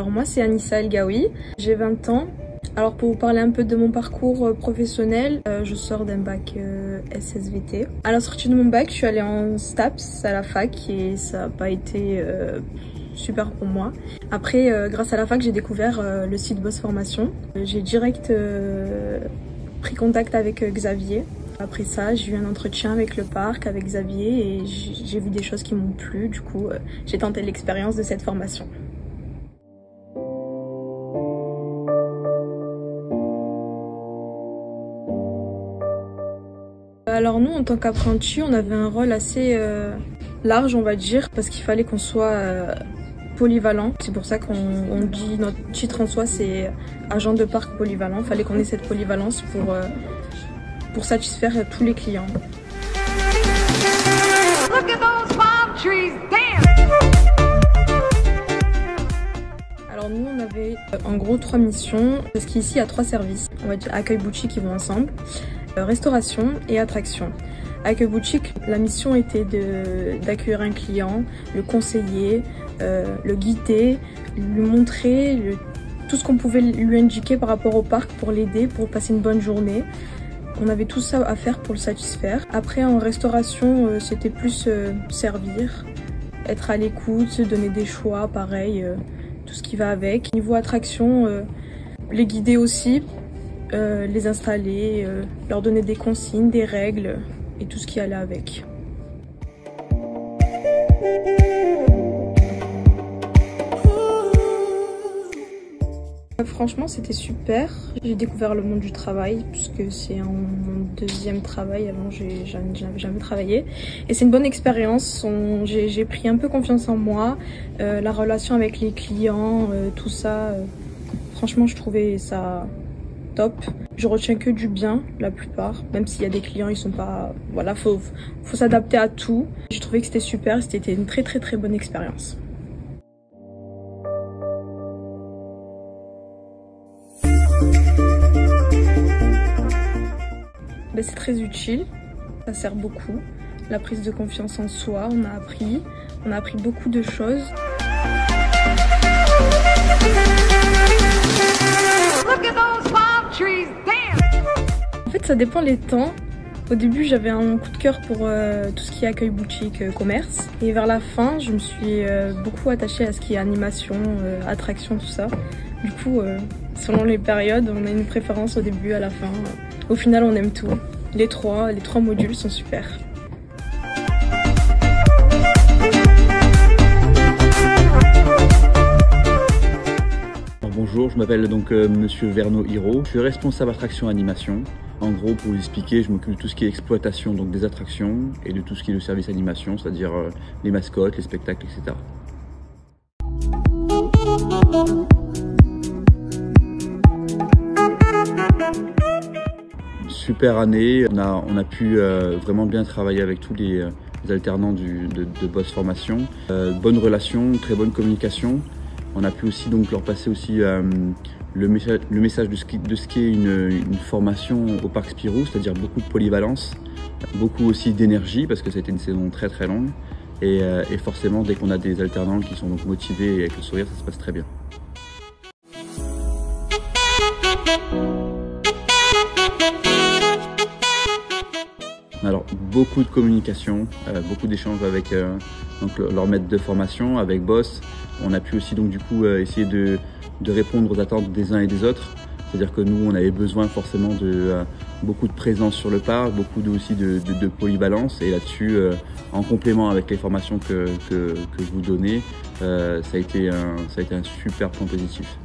Alors moi c'est Anissa El Gaoui, j'ai 20 ans. Alors pour vous parler un peu de mon parcours professionnel, je sors d'un bac SSVT. À la sortie de mon bac, je suis allée en STAPS à la fac et ça n'a pas été super pour moi. Après, grâce à la fac, j'ai découvert le site Boss Formation. J'ai direct pris contact avec Xavier. Après ça, j'ai eu un entretien avec le parc, avec Xavier et j'ai vu des choses qui m'ont plu. Du coup, j'ai tenté l'expérience de cette formation. Alors nous, en tant qu'apprentis, on avait un rôle assez large, on va dire, parce qu'il fallait qu'on soit polyvalent. C'est pour ça qu'on dit notre titre en soi, c'est agent de parc polyvalent. Il fallait qu'on ait cette polyvalence pour satisfaire tous les clients. Look at those palm trees, damn! Alors nous, on avait en gros 3 missions, parce qu'ici il y a 3 services. On va dire accueil boutique qui vont ensemble. Restauration et attraction. Accueil boutique, la mission était d'accueillir un client, le conseiller, le guider, lui montrer tout ce qu'on pouvait lui indiquer par rapport au parc pour l'aider, pour passer une bonne journée. On avait tout ça à faire pour le satisfaire. Après en restauration, c'était plus servir, être à l'écoute, se donner des choix, pareil, tout ce qui va avec. Niveau attraction, les guider aussi. Les installer, leur donner des consignes, des règles et tout ce qui allait avec. Franchement, c'était super. J'ai découvert le monde du travail puisque c'est mon 2e travail. Avant, j'avais jamais travaillé. Et c'est une bonne expérience. J'ai pris un peu confiance en moi. La relation avec les clients, tout ça. Franchement, je trouvais ça top. Je retiens que du bien la plupart, même s'il y a des clients, ils sont pas... Voilà, faut s'adapter à tout. J'ai trouvé que c'était super, c'était une très bonne expérience. Ben, c'est très utile, ça sert beaucoup. La prise de confiance en soi, on a appris beaucoup de choses. En fait, ça dépend les temps. Au début, j'avais un coup de cœur pour tout ce qui est accueil boutique, commerce. Et vers la fin, je me suis beaucoup attachée à ce qui est animation, attraction, tout ça. Du coup, selon les périodes, on a une préférence au début, à la fin. Au final, on aime tout. Les trois modules sont super. Bonjour, je m'appelle donc Monsieur Verno Hiro. Je suis responsable attraction animation. En gros, pour vous expliquer, je m'occupe de tout ce qui est exploitation donc des attractions et de tout ce qui est le service animation, c'est-à-dire les mascottes, les spectacles, etc. Super année, on a pu vraiment bien travailler avec tous les alternants de Boss Formation. Bonne relation, très bonne communication. On a pu aussi donc leur passer aussi le message de ce qu'est une formation au parc Spirou, c'est-à-dire beaucoup de polyvalence, beaucoup aussi d'énergie parce que ça a été une saison très longue et forcément dès qu'on a des alternants qui sont donc motivés et avec le sourire, ça se passe très bien. Alors beaucoup de communication, beaucoup d'échanges avec donc leur maître de formation, avec Boss. On a pu aussi donc du coup essayer de répondre aux attentes des uns et des autres. C'est-à-dire que nous on avait besoin forcément de beaucoup de présence sur le parc, beaucoup aussi de polyvalence. Et là-dessus, en complément avec les formations que vous donnez, ça a été un super point positif.